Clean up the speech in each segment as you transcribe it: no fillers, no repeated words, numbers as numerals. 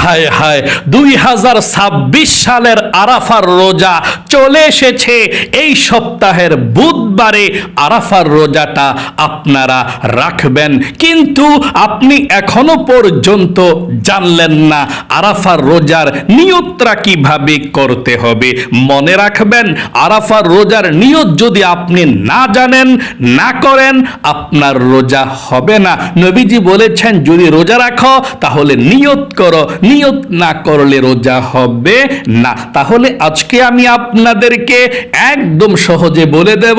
হায় হায় 2026 সালের আরাফার রোজা চলে এসেছে। এই সপ্তাহের বুধবারে আরাফার রোজাটা আপনারা রাখবেন, কিন্তু আপনি এখনো পর্যন্ত জানলেন না আরাফার রোজার নিয়তটা কিভাবে করতে হবে। মনে রাখবেন, আরাফার রোজার নিয়ত যদি আপনি না জানেন, না করেন, আপনার রোজা হবে না। নবীজি বলেছেন যদি রোজা রাখো তাহলে নিয়ত করো, নিয়ত না করলে রোজা হবে না। তাহলে আজকে আমি আপনাদেরকে একদম সহজে বলে দেব,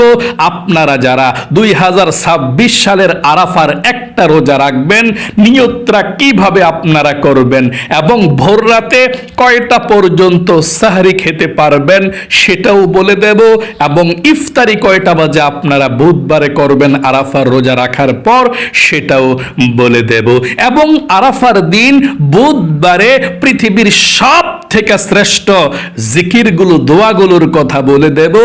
আপনারা যারা 2026 সালের আরাফার একটা রোজা রাখবেন, নিয়তটা কিভাবে আপনারা করবেন এবং ভোর রাতে কয়টা পর্যন্ত সাহরি খেতে পারবেন সেটাও বলে দেব, এবং ইফতারি কয়টা বাজে আপনারা বুধবারে করবেন আরাফার রোজা রাখার পর সেটাও বলে দেব। এবং আরাফার দিন বুধবারে পৃথিবীর সব থেকে শ্রেষ্ঠ জিকিরগুলো, দোয়াগুলোর কথা বলে দেব,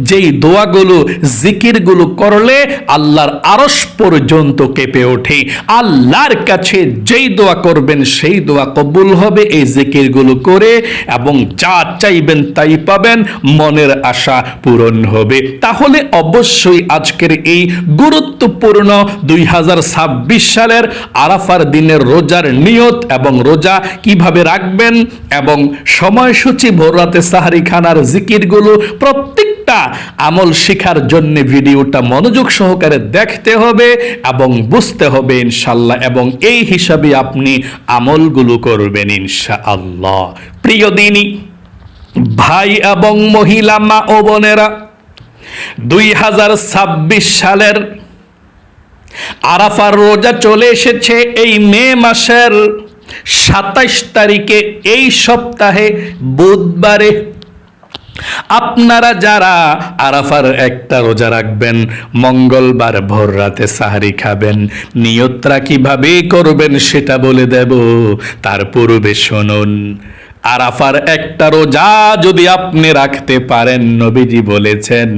যেই দোয়াগুলো, জিকিরগুলো করলে আল্লাহর আরশ পর্যন্ত কেঁপে ওঠে। আল্লাহর কাছে যেই দোয়া করবেন সেই দোয়া কবুল হবে এই জিকিরগুলো করে, এবং যা চাইবেন তাই পাবেন, মনের আশা পূরণ হবে। তাহলে অবশ্যই আজকের এই গুরুত্বপূর্ণ 2026 সালের আরাফার দিনের রোজার নিয়ত এবং রোজা কিভাবে রাখবেন এবং সময়সূচি, ভোর রাতে সাহারি খানার জিকিরগুলো, প্রত্যেকটা আমল শেখার জন্য ভিডিওটা মনোযোগ সহকারে দেখতে হবে এবং বুঝতে হবে ইনশাআল্লাহ, এবং এই হিসাবে আপনি আমলগুলো করবেন ইনশাআল্লাহ। প্রিয় দিনী ভাই এবং মহিলা, মা ও বোনেরা, 2026 সালের আরাফার রোজা চলে এসেছে এই মে মাসের 27 তারিখে, এই সপ্তাহে বুধবারে। আপনারা যারা আরাফার একটা রোজা রাখবেন, মঙ্গলবার ভোর রাতে সাহারি খাবেন, নিয়তটা কিভাবে করবেন সেটা বলে দেব। তার পূর্বে শুনুন, আরাফার একটা রোজা যদি আপনি রাখতে পারেন, নবীজি বলেছেন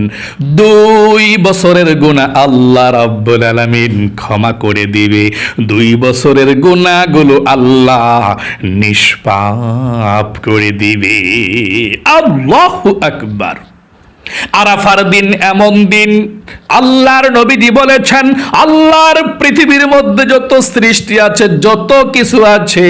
2 বছরের গুনাহ আল্লাহ রাব্বুল আলামিন ক্ষমা করে দিবে। 2 বছরের গুনাহগুলো আল্লাহ নিষ্পাপ করে দিবে। আল্লাহু আকবার। আরাফার দিন এমন দিন, আল্লাহর নবীজি বলেছেন আল্লাহর পৃথিবীর মধ্যে যত সৃষ্টি আছে, যত কিছু আছে,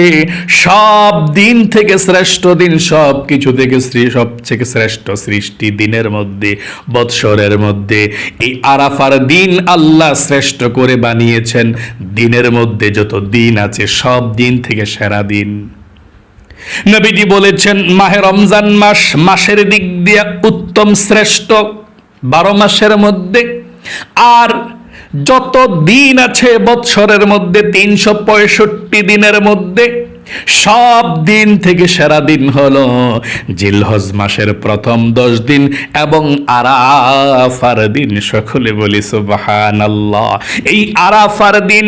সব দিন থেকে শ্রেষ্ঠ দিন, সব কিছু থেকে সবথেকে শ্রেষ্ঠ সৃষ্টি দিনের মধ্যে, বৎসরের মধ্যে এই আরাফার দিন আল্লাহ শ্রেষ্ঠ করে বানিয়েছেন। দিনের মধ্যে যত দিন আছে সব দিন থেকে সেরা দিন। নবীজি বলেছেন মাহে রমজান মাস মাসের দিক দিয়ে উত্তম, শ্রেষ্ঠ 12 মাসের মধ্যে। আর যত দিন আছে বৎসরের মধ্যে 365 দিনের মধ্যে, সব দিন থেকে সেরা দিন হলো জিলহজ মাসের প্রথম 10 দিন এবং আরাফার দিন। সকলে বলি সুবহানাল্লাহ। এই আরাফার দিন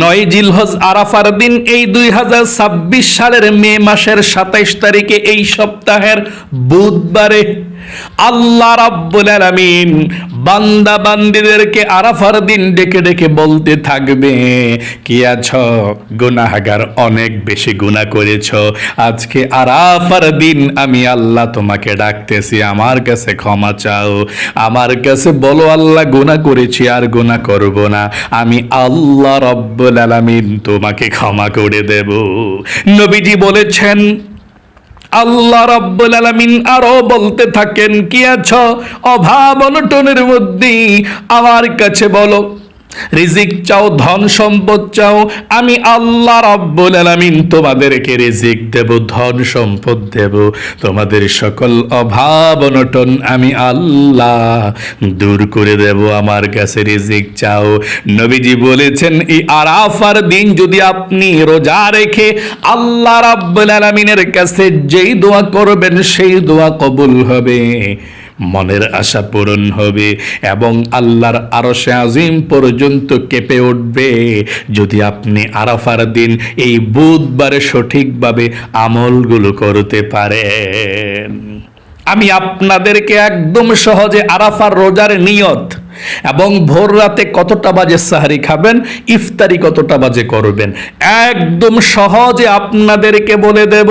9 জিলহজ আরাফার দিন, এই 2026 সালের মে মাসের 27 তারিখে, এই সপ্তাহের বুধবারে আল্লাহ রাব্বুল আলামিন বান্দা বান্দীদেরকে আরাফার দিন ডেকে ডেকে বলতে থাকবে, কি আছো গুনাহগার, অনেক বেশি গুনাহ করেছো, আজকে আরাফার দিন আমি আল্লাহ তোমাকে ডাকতেছি, আমার কাছে ক্ষমা চাও, আমার কাছে বলো আল্লাহ গুনাহ করেছি আর গুনাহ করব না, আমি আল্লাহ রাব্বুল আলামিন তোমাকে ক্ষমা করে দেব। নবীজি বলেছেন আল্লাহ রাব্বুল আলামিন আরো বলতে থাকেন, কি আছো অভাব অনটনের মধ্যে, আমার কাছে বলো, রিজিক চাও, ধন সম্পদ চাও, আমি আল্লাহ রাব্বুল আলামিন তোমাদেরকে রিজিক দেব, ধন সম্পদ দেব, তোমাদের সকল অভাব অনটন আমি আল্লাহ দূর করে দেব, আমার কাছে রিজিক চাও। নবীজি বলেছেন এই আরাফার দিন যদি আপনি রোজা রেখে আল্লাহ রাব্বুল আলামিনের কাছে যেই দোয়া করবেন সেই দোয়া কবুল হবে, মনের আশা পূরণ হবে এবং আল্লাহর আরশে আজিম পর্যন্ত কেঁপে উঠবে যদি আপনি আরাফার দিন এই বুধবারে সঠিকভাবে আমলগুলো করতে পারেন। আমি আপনাদেরকে একদম সহজে আরাফার রোজার নিয়ত এবং ভোর রাতে কতটা বাজে সাহারি খাবেন, ইফতারি কতটা বাজে করবেন, একদম সহজে আপনাদেরকে বলে দেব।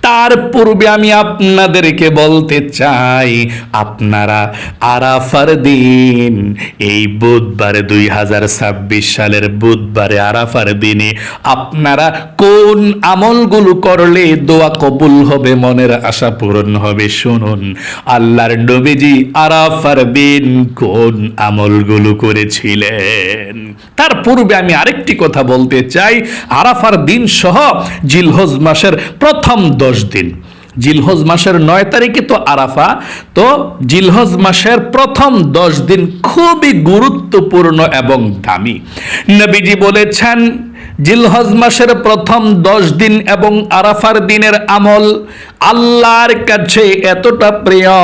তার পূর্বে আমি আপনাদেরকে বলতে চাই, আপনারা আরাফার দিন, এই বুধবারে 2026 সালের বুধবারে আরাফার দিনে আপনারা কোন আমলগুলো করলে দোয়া কবুল হবে, মনের আশা পূরণ হবে? শুনুন, আল্লাহর নবীজি আরাফার দিন কোন আমলগুলো করেছিলেন। তার পূর্বে আমি আরেকটি কথা বলতে চাই, আরাফার দিন সহ জিলহজ মাসের প্রথম 10 দিন, জিলহজ মাসের 9 তারিখে তো আরাফা, তো জিলহজ মাসের প্রথম 10 দিন খুবই গুরুত্বপূর্ণ এবং দামি। নবীজি বলেছেন, জিলহজ মাসের প্রথম 10 দিন এবং আরাফার দিনের আমল আল্লাহর কাছে এতটা প্রিয়,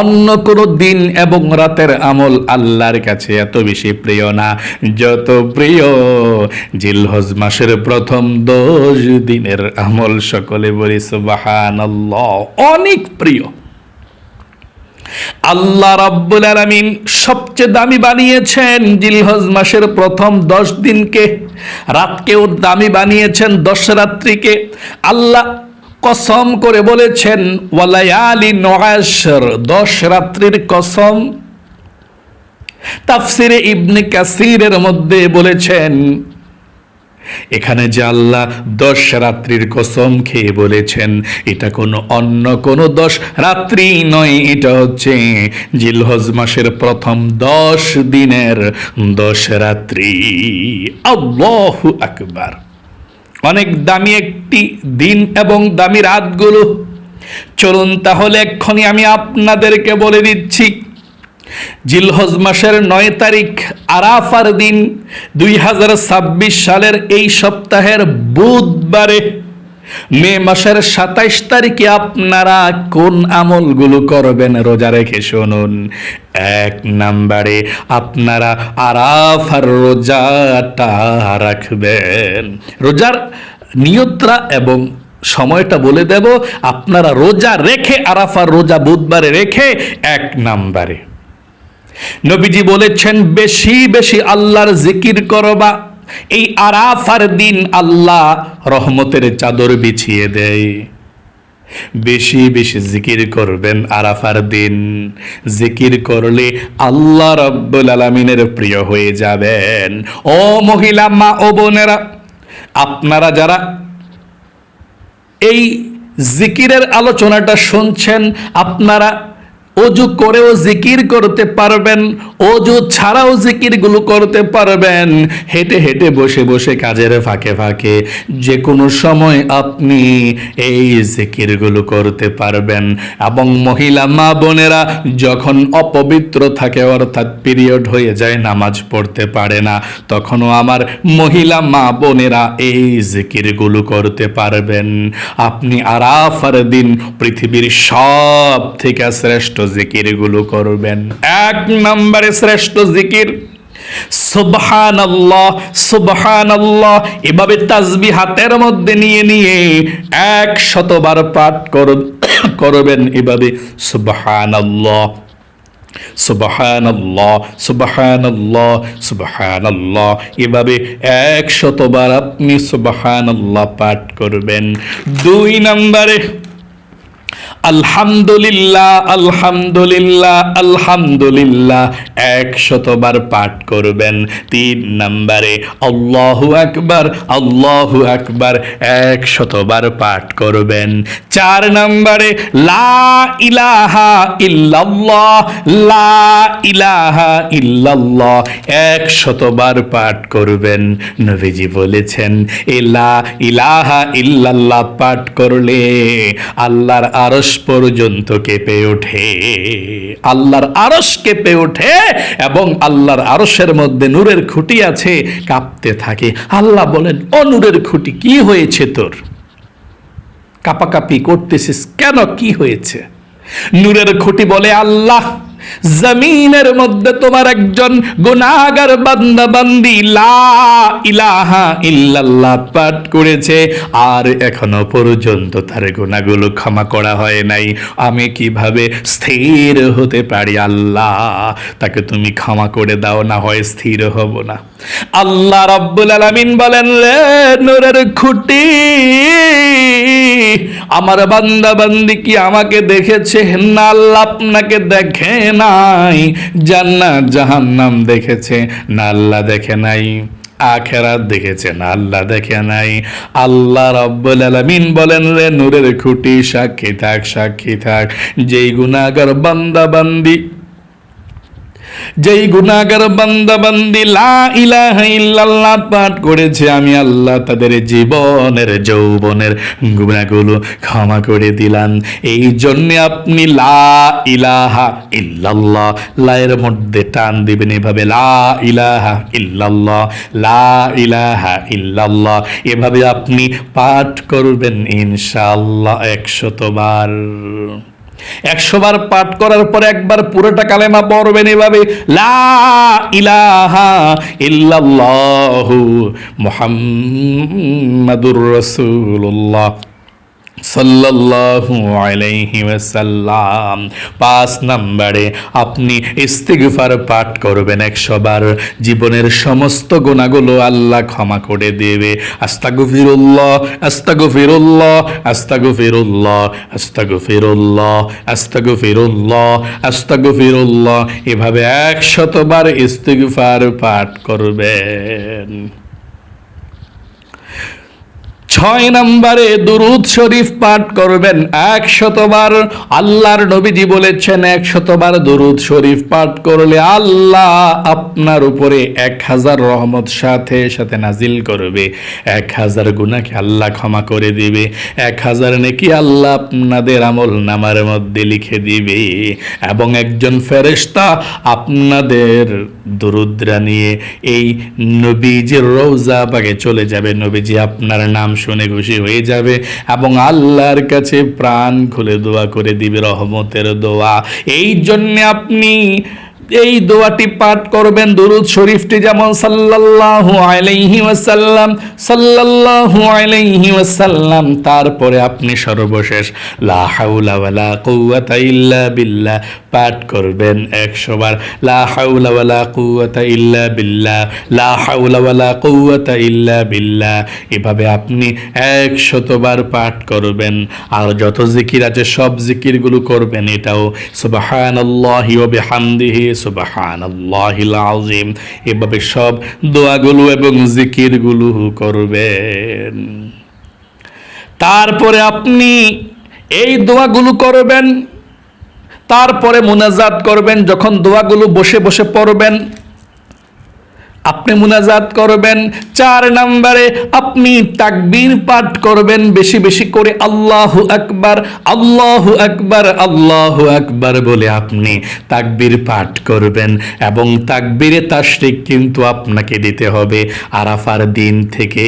অন্য কোনো দিন এবং রাতের আমল আল্লাহর কাছে এত বেশি প্রিয় না, যত প্রিয় জিলহজ মাসের প্রথম 10 দিনের আমল। সকলে বলি সুবহানাল্লাহ, অনেক প্রিয়। আল্লাহ রাব্বুল আলামিন সবচেয়ে দামি বানিয়েছেন জিলহজ মাসের প্রথম 10 দিনকে, রাতকেও দামি বানিয়েছেন, 10 রাত্রিকে। আল্লাহ কসম করে বলেছেন ওয়ালায়ালিন আশর, 10 রাত্রির কসম। তাফসিরে ইবনে কাসিরের মধ্যে বলেছেন, এখানে যে আল্লাহ 10 রাত্রির কসম খেয়ে বলেছেন, এটা কোনো অন্য কোনো 10 রাত্রি নয়, এটা হচ্ছে জিলহজ মাসের প্রথম 10 দিনের 10 রাত্রি। আল্লাহু আকবার। অনেক দামি একটি দিন এবং দামি রাতগুলো। চলুন তাহলে এক্ষুনি আমি আপনাদেরকে বলে দিচ্ছি। জিলহজ মাসের 9 তারিখ আরাফার দিন 2026 সালের এই সপ্তাহের বুধবারে, মে মাসের 27 তারিখে আপনারা কোন আমলগুলো করবেন রোজা রেখে? শুনুন, 1 নম্বরে আপনারা আরাফার রোজাটা রাখবেন। রোজার নিয়তরা এবং সময়টা বলে দেব। আপনারা রোজা রেখে, আরাফার রোজা বুধবারে রেখে 1 নম্বরে নবীজি বলেছেন, বেশি বেশি আল্লাহর জিকির করবা। এই আরাফার দিন আল্লাহ রহমতের চাদর বিছিয়ে দেয়। বেশি বেশি জিকির করবেন আরাফার দিন। জিকির করলে আল্লাহ রাব্বুল আলামিনের প্রিয় হয়ে যাবেন। ও মহিলা মা ও বোনেরা, আপনারা যারা এই জিকিরের আলোচনাটা শুনছেন, আপনারা অজু করেও জিকির করতে পারবেন, অজু ছাড়াও জিকিরগুলো করতে পারবেন, হেঁটে হেঁটে বসে বসে কাজের ফাঁকে ফাঁকে যে কোনো সময় আপনি এই জিকিরগুলো করতে পারবেন। এবং মহিলা মা বোনেরা যখন অপবিত্র থাকে, অর্থাৎ পিরিয়ড হয়ে যায়, নামাজ পড়তে পারে না, তখনও আমার মহিলা মা বোনেরা এই জিকিরগুলো করতে পারবেন। আপনি আরাফার দিন পৃথিবীর সব থেকে শ্রেষ্ঠ জিকিরগুলো করবেন। 1 নম্বরে শ্রেষ্ঠ জিকির সুবহানাল্লাহ, সুবহানাল্লাহ। এভাবে তাসবিহ হাতের মধ্যে নিয়ে নিয়ে 100 বার পাঠ করবেন। এভাবে সুবহানাল্লাহ, সুবহানাল্লাহ, সুবহানাল্লাহ, সুবহানাল্লাহ, এভাবে 100 বার আপনি সুবহানাল্লাহ পাঠ করবেন। 2 নম্বরে আলহামদুলিল্লাহ, আলহামদুলিল্লাহ, আলহামদুলিল্লাহ 100 বার পাঠ করবেন। 3 নম্বরে আল্লাহু আকবার, আল্লাহু আকবার 100 বার পাঠ করবেন। 4 নম্বরে লা ইলাহা ইল্লাল্লাহ, লা ইলাহা ইল্লাল্লাহ 100 বার পাঠ করবেন। নবীজি বলেছেন, এ লা ইলাহা ইল্লাল্লাহ পাঠ করলে আল্লাহর আরশ পর্যন্ত কেঁপে ওঠে, আল্লাহর আরশ কেঁপে ওঠে এবং আল্লাহর আরশের মধ্যে নূরের খুঁটি আছে, কাঁপতে থাকে। আল্লাহ বলেন, ও নূরের খুঁটি, কি হয়েছে তোর? কাঁপাকাঁপি করতেছিস কেন? কি হয়েছে? নূরের খুঁটি বলে, আল্লাহ জমিনের মধ্যে তোমার একজন গুনাহগার বান্দা বান্দি লা ইলাহা ইল্লাল্লাহ পাঠ করেছে, আর এখনো পর্যন্ত তার গুনাহগুলো ক্ষমা করা হয় নাই, আমি কিভাবে স্থির হতে পারি? আল্লাহ, তাকে তুমি ক্ষমা করে দাও, না হয় স্থির হব না। আল্লাহ রাব্বুল আলামিন বলেন, রে নূরের খুঁটি, আমার বান্দা বান্দি কি আমাকে দেখেছে? না, আল্লাহ আপনাকে দেখে নাই। জান্নাত জাহান্নাম দেখেছে? না, আল্লাহ দেখে নাই। আখিরাত দেখেছে? না, আল্লাহ দেখে নাই। আল্লাহ রাব্বুল আলামিন বলেন, রে নূরের খুঁটি, সাক্ষী থাক, সাক্ষী থাক, যেই গুনাহগার বান্দা বান্দি, যেই গুনাহগার বান্দা বান্দি লা ইলাহা ইল্লাল্লাহ পাঠ করেছে, আমি আল্লাহ তাদের জীবনের যৌবনের গুনাহগুলো ক্ষমা করে দিলাম। এই জন্য আপনি লা ইলাহা ইল্লাল্লাহ, লা এর মধ্যে টান দিবেন এভাবে, লা ইলাহা ইল্লাল্লাহ, লা ইলাহা ইল্লাল্লাহ, এভাবে আপনি পাঠ করবেন ইনশাআল্লাহ 100 বার। 100 বার পাঠ করার পরে একবার পুরোটা কালেমা পড়বেন এভাবে, লা ইলাহা ইল্লাল্লাহু মুহাম্মাদুর রাসূলুল্লাহ সাল্লাল্লাহু আলাইহি ওয়াসাল্লাম। 5 নম্বরে আপনি ইস্তিগফার পাঠ করবেন 100 বার, জীবনের সমস্ত গুনাহগুলো আল্লাহ ক্ষমা করে দেবে। আস্তাগফিরুল্লাহ, আস্তাগফিরুল্লাহ, আস্তাগফিরুল্লাহ, আস্তাগফিরুল্লাহ, আস্তাগফিরুল্লাহ, আস্তাগফিরুল্লাহ, এভাবে 100 বার ইস্তিগফার পাঠ করবেন। 6 নম্বরে দুরূদ শরীফ পাঠ করবেন 100 বার। আল্লাহর নবীজি বলেছেন 100 বার দুরূদ শরীফ পাঠ করলে আল্লাহ আপনার উপরে 1000 রহমত সাথে সাথে নাজিল করবে। 1000 গুনাহকে আল্লাহ ক্ষমা করে দিবে, 1000 নেকি আল্লাহ আপনাদের আমল নামার মধ্যে লিখে দিবে, এবং একজন ফেরেশতা আপনাদের দুরূদরা নিয়ে এই নবীজির রওজা পাকে চলে যাবে। নবীজি আপনার নাম শুনে খুশি হয়ে যাবে এবং আল্লাহর কাছে প্রাণ খুলে দোয়া করে দিবে, রহমতের দোয়া। এই জন্য আপনি এই দোয়াটি পাঠ করবেন, দুরূদ শরীফটি যেমন সাল্লাল্লাহু আলাইহি ওয়াসাল্লাম, সাল্লাল্লাহু আলাইহি ওয়াসাল্লাম, তারপরে আপনি সর্বশেষ লা হাওলা ওয়ালা কুওয়াতা ইল্লা বিল্লাহ পাঠ করবেন 100 বার। লা হাওলা ওয়ালা কুওয়াতা ইল্লা বিল্লাহ, লা হাওলা ওয়ালা কুওয়াতা ইল্লা বিল্লাহ, এভাবে আপনি 100 বার পাঠ করবেন। আর যত জিকির আছে সব জিকিরগুলো করবেন। এটাও সুবহানাল্লাহি ওয়া বিহামদিহি সুবহানাল্লাহিল আযীম, এভাবে সব দোয়াগুলো এবং জিকিরগুলো করবেন। তারপরে আপনি এই দোয়াগুলো করবেন, তারপরে মুনাজাত করবেন। যখন দোয়াগুলো বসে বসে পড়বেন আপনি মুনাজাত করবেন। 4 নম্বরে আপনি তাকবীর পাঠ করবেন বেশি বেশি করে, আল্লাহু আকবার, আল্লাহু আকবার, আল্লাহু আকবার বলে আপনি তাকবীর পাঠ করবেন। এবং তাকবীরে তাশরিক কিন্তু আপনাকে দিতে হবে আরাফার দিন থেকে।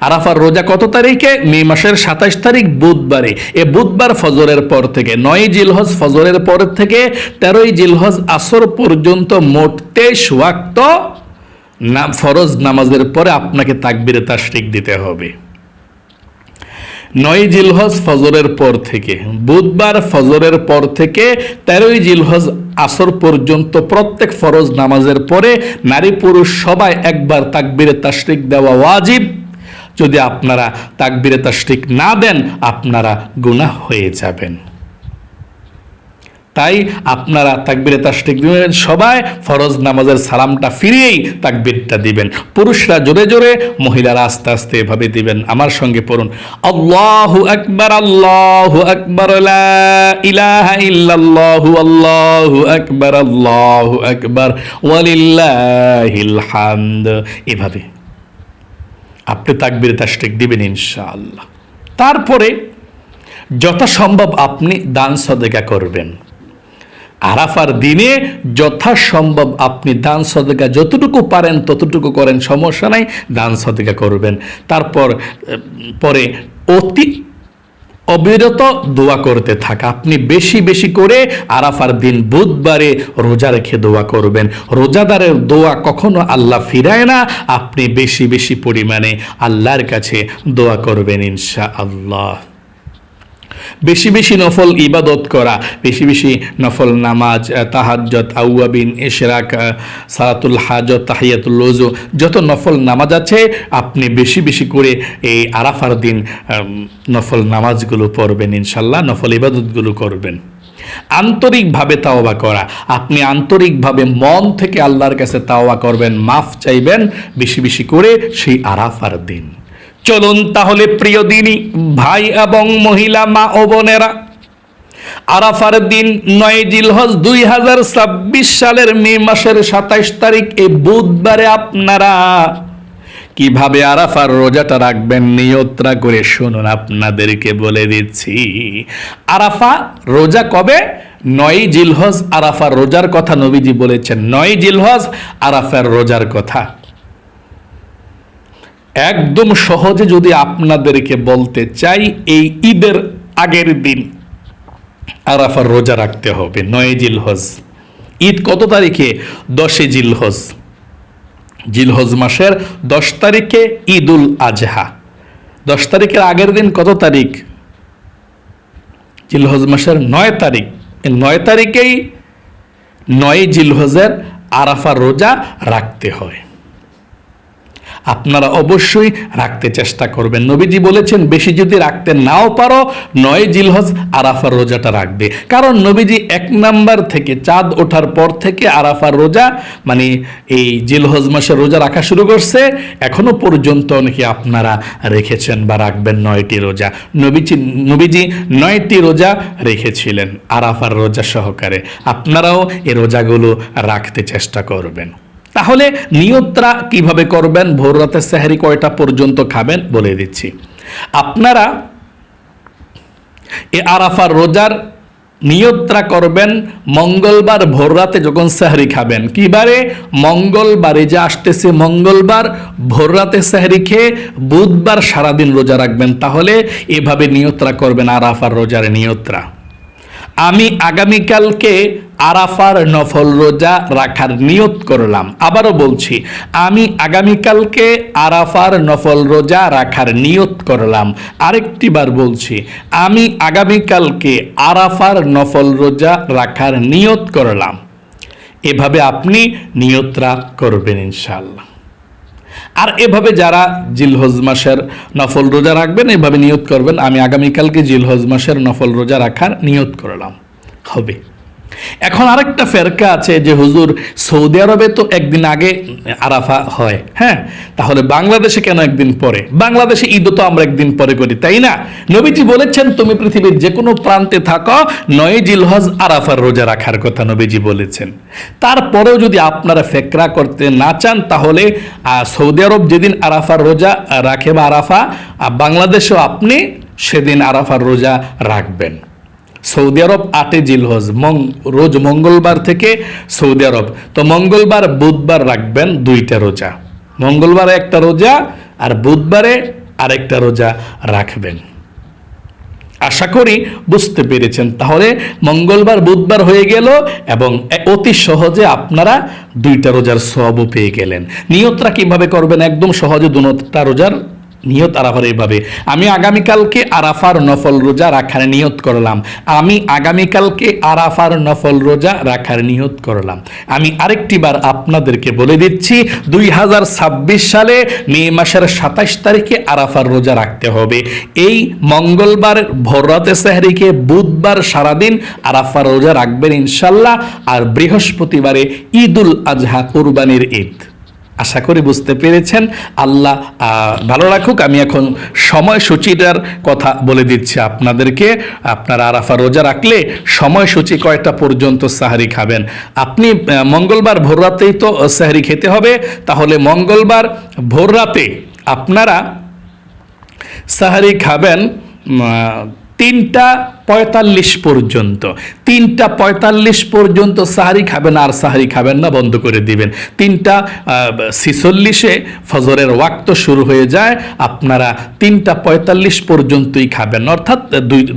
আরাফার রোজা কত তারিখে? মে মাসের 27 তারিখ বুধবারে। এ বুধবার ফজরের পর থেকে 9 জিলহজ ফজরের পর থেকে 13 জিলহজ আসর পর্যন্ত মোট 23 ওয়াক্ত না ফরজ নামাজের পরে আপনাকে তাকবীরে তাশরিক দিতে হবে। 9 জিলহজ ফজরের পর থেকে, বুধবার ফজরের পর থেকে 13 জিলহজ আসর পর্যন্ত প্রত্যেক ফরজ নামাজের পরে নারী পুরুষ সবাই একবার তাকবীরে তাশরিক দেওয়া ওয়াজিব। যদি আপনারা তাকবীরে তাশরিক না দেন আপনারা গুনাহ হয়ে যাবেন। তাই আপনারা তাকবীরে তাশরিক দিবেন, সবাই ফরজ নামাজের সালামটা ফিরিয়েই তাকবীরটা দিবেন। পুরুষরা জোরে জোরে, মহিলারা আস্তে আস্তে এভাবে দিবেন। আমার সঙ্গে পড়ুন, আল্লাহু আকবার, আল্লাহু আকবার, লা ইলাহা ইল্লাল্লাহু, আল্লাহু আকবার, আল্লাহু আকবার, ওয়ালিল্লাহিল হামদ। এভাবে আপনি তাকবীরে তাশরিক দিবেন ইনশাআল্লাহ। তারপরে যথাসম্ভব আপনি দান সদকা করবেন। আরাফার দিনে যথাসম্ভব আপনি দান সদকা যতটুকু পারেন ততটুকু করেন, সমস্যা নাই, দান সদকা করবেন। তারপর পরে অবিরত দোয়া করতে থাকা। আপনি বেশি বেশি করে আরাফার দিন বুধবারে রোজা রেখে দোয়া করবেন। রোজাদারের দোয়া কখনো আল্লাহ ফিরায় না। আপনি বেশি বেশি পরিমাণে আল্লাহর কাছে দোয়া করবেন ইনশাআল্লাহ। বেশি বেশি নফল ইবাদত করা, বেশি বেশি নফল নামাজ, তাহাজ্জুদ, আউয়াবিন, ইশরাক, সালাতুল হাজত, তাহিয়াতুল ওযু, যত নফল নামাজ আছে আপনি বেশি বেশি করে এই আরাফার দিন নফল নামাজগুলো পড়বেন ইনশাল্লাহ, নফল ইবাদতগুলো করবেন। আন্তরিকভাবে তাওবা করা, আপনি আন্তরিকভাবে মন থেকে আল্লাহর কাছে তাওবা করবেন, মাফ চাইবেন বেশি বেশি করে সেই আরাফার দিন। চলুন তাহলে প্রিয় দিনী ভাই এবং মহিলা মা ও বোনেরা, আরাফার দিন 9 জিলহজ 2026 সালের মে মাসের 27 তারিখ এই বুধবারে আপনারা কিভাবে আরাফার রোজাটা রাখবেন নিয়তরা করে শুনুন, আপনাদেরকে বলে দিচ্ছি। আরাফা রোজা কবে? 9 জিলহজ আরাফার রোজার কথা নবীজি বলেছেন। 9 জিলহজ আরাফার রোজার কথা একদম সহজে যদি আপনাদেরকে বলতে চাই, এই ঈদের আগের দিন আরাফার রোজা রাখতে হবে 9 জিলহজ। ঈদ কত তারিখে? 10 জিলহজ। জিলহজ মাসের 10 তারিখে ঈদুল আজহা। 10 তারিখের আগের দিন কত তারিখ? জিলহজ মাসের 9 তারিখ। 9 তারিখেই 9 জিলহজের আরাফার রোজা রাখতে হয়। আপনারা অবশ্যই রাখতে চেষ্টা করবেন। নবীজি বলেছেন বেশি যদি রাখতে নাও পারো 9 জিলহজ আরাফার রোজাটা রাখবে। কারণ নবীজি 1 নাম্বার থেকে চাঁদ ওঠার পর থেকে আরাফার রোজা মানে এই জিলহজ মাসের রোজা রাখা শুরু করছে। এখনো পর্যন্ত অনেকে আপনারা রেখেছেন বা রাখবেন 9টি রোজা। নবীজি 9টি রোজা রেখেছিলেন আরাফার রোজা সহকারে। আপনারাও এই রোজাগুলো রাখতে চেষ্টা করবেন। তাহলে নিয়তরা কিভাবে করবেন? ভোর রাতে সেহরি কয়টা পর্যন্ত খাবেন বলে দিচ্ছি। আপনারা এই আরাফার রোজার নিয়তরা করবেন মঙ্গলবার ভোর রাতে যখন সেহরি খাবেন। কি বারে? মঙ্গলবারে যে আসতেছে মঙ্গলবার ভোর রাতে সেহরি খেয়ে বুধবার সারাদিন রোজা রাখবেন। তাহলে এভাবে নিয়তরা করবেন আরাফার রোজার নিয়তরা। আমি আগামীকালকে আরাফার নফল রোজা রাখার নিয়ত করলাম। আবারও বলছি, আমি আগামীকালকে আরাফার নফল রোজা রাখার নিয়ত করলাম। আরেকটি বার বলছি, আমি আগামীকালকে আরাফার নফল রোজা রাখার নিয়ত করলাম। এভাবে আপনি নিয়তরা করবেন ইনশাআল্লাহ। আর এভাবে যারা জিলহজ মাসের নফল রোজা রাখবেন এভাবে নিয়ত করবেন, আমি আগামীকালকে জিলহজ মাসের নফল রোজা রাখার নিয়ত করলাম, হবে। এখন আরেকটা ফেরকা আছে যে হুজুর সৌদি আরবে তো একদিন আগে আরাফা হয়, হ্যাঁ, তাহলে বাংলাদেশে কেন একদিন পরে? বাংলাদেশে ঈদও তো আমরা একদিন পরে করি, তাই না? নবীজি বলেছেন তুমি পৃথিবীর যে কোনো প্রান্তে থাকো 9 জিলহজ আরাফার রোজা রাখার কথা নবীজি বলেছেন। তারপরেও যদি আপনারা ফেকরা করতে না চান তাহলে সৌদি আরব যেদিন আরাফার রোজা রাখে বা আরাফা, বাংলাদেশেও আপনি সেদিন আরাফার রোজা রাখবেন। সৌদি আরব 8 জিলহজ রোজ মঙ্গলবার থেকে সৌদি আরব, তো মঙ্গলবার বুধবার রাখবেন 2টা রোজা। মঙ্গলবারে একটা রোজা আর বুধবারে আরেকটা রোজা রাখবেন। আশা করি বুঝতে পেরেছেন। তাহলে মঙ্গলবার বুধবার হয়ে গেল এবং অতি সহজে আপনারা 2টা রোজার সওয়াবও পেয়ে গেলেন। নিয়তটা কিভাবে করবেন? একদম সহজে 2টা রোজার নিয়ত আরাফার এইভাবে, আমি আগামীকালকে আরাফার নফল রোজা রাখার নিয়ত করলাম। আমি আগামীকালকে আরাফার নফল রোজা রাখার নিয়ত করলাম। আমি আরেকটি বার আপনাদেরকে বলে দিচ্ছি, 2026 সালে মে মাসের 27 তারিখে আরাফার রোজা রাখতে হবে। এই মঙ্গলবার ভোররাতে সেহরিকে বুধবার সারাদিন আরাফার রোজা রাখবেন ইনশাল্লাহ। আর বৃহস্পতিবারে ঈদুল আজহা, কুরবানির ঈদ। আশা করি বুঝতে পেরেছেন। আল্লাহ ভালো রাখুক। আমি এখন সময়সূচিটার কথা বলে দিচ্ছি আপনাদেরকে। আপনারা আরাফা রোজা রাখলে সময়সূচি কয়টা পর্যন্ত সাহারি খাবেন। আপনি মঙ্গলবার ভোররাতেই তো সাহারি খেতে হবে, তাহলে মঙ্গলবার ভোররাতে আপনারা সাহারি খাবেন 3:45 পর্যন্ত, 3:45 পর্যন্ত সাহারি খাবেন, আর সাহারি খাবেন না, বন্ধ করে দিবেন। 3:46 ফজরের ওয়াক্ত শুরু হয়ে যায়, আপনারা 3:45 পর্যন্তই খাবেন, অর্থাৎ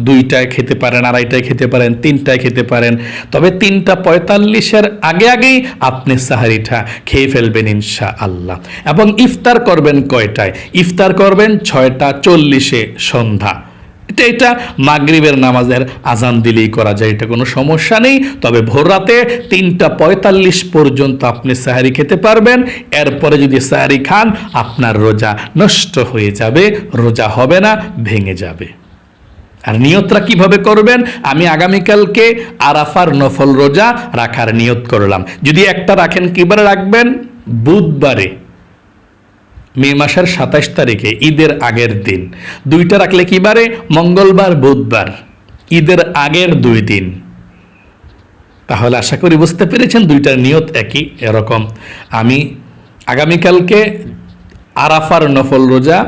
2টায় খেতে পারেন, 2:30টায় খেতে পারেন, 3টায় খেতে পারেন, তবে 3:45 আগে আগেই আপনি সাহারিটা খেয়ে ফেলবেন ইনশাআল্লাহ। এবং ইফতার করবেন কয়টায়? ইফতার করবেন 6:40 সন্ধ্যা। এটা মাগরিবের নামাজের আজান দিলেই করা যায়, এটা কোনো সমস্যা নেই। তবে ভোর রাতে 3:45 পর্যন্ত আপনি সাহারি খেতে পারবেন। এরপরে যদি সাহারি খান, আপনার রোজা নষ্ট হয়ে যাবে, রোজা হবে না, ভেঙে যাবে। আর নিয়তটা কিভাবে করবেন? আমি আগামীকালকে আরাফার নফল রোজা রাখার নিয়ত করলাম। যদি একটা রাখেন, কিবারে রাখবেন? বুধবারে, মে মাসের 27 তারিখে, ঈদের আগের দিন। 2টা রাখলে কিবারে? মঙ্গলবার, বুধবার, ঈদের আগের 2 দিন। তাহলে আশা করি বুঝতে পেরেছেন, 2টার নিয়ত একই। এরকম আমি আগামীকালকে আরাফার নফল রোজা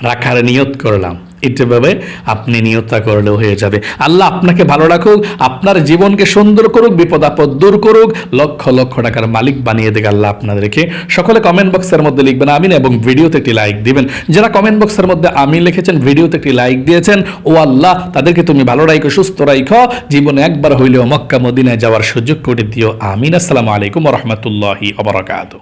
রাখার নিয়ত করলাম, এভাবে আপনি নিয়তটা করলেও হয়ে যাবে। আল্লাহ আপনাকে ভালো রাখুক, আপনার জীবনকে সুন্দর করুক, বিপদ আপদ দূর করুক, লক্ষ লক্ষ টাকার মালিক বানিয়ে দেবে আল্লাহ আপনাদেরকে। সকলে কমেন্ট বক্সের মধ্যে লিখবেন আমিন, এবং ভিডিওতে একটি লাইক দিবেন। যারা কমেন্ট বক্সের মধ্যে আমিন লিখেছেন, ভিডিওতে একটি লাইক দিয়েছেন, ও আল্লাহ তাদেরকে তুমি ভালো রাখো, সুস্থ রাখো, জীবনে একবার হইলেও মক্কা মদিনায় যাওয়ার সুযোগ করে দিও। আমিন। আসসালামু আলাইকুম ওয়া রাহমাতুল্লাহি ওয়া বারাকাতুহু।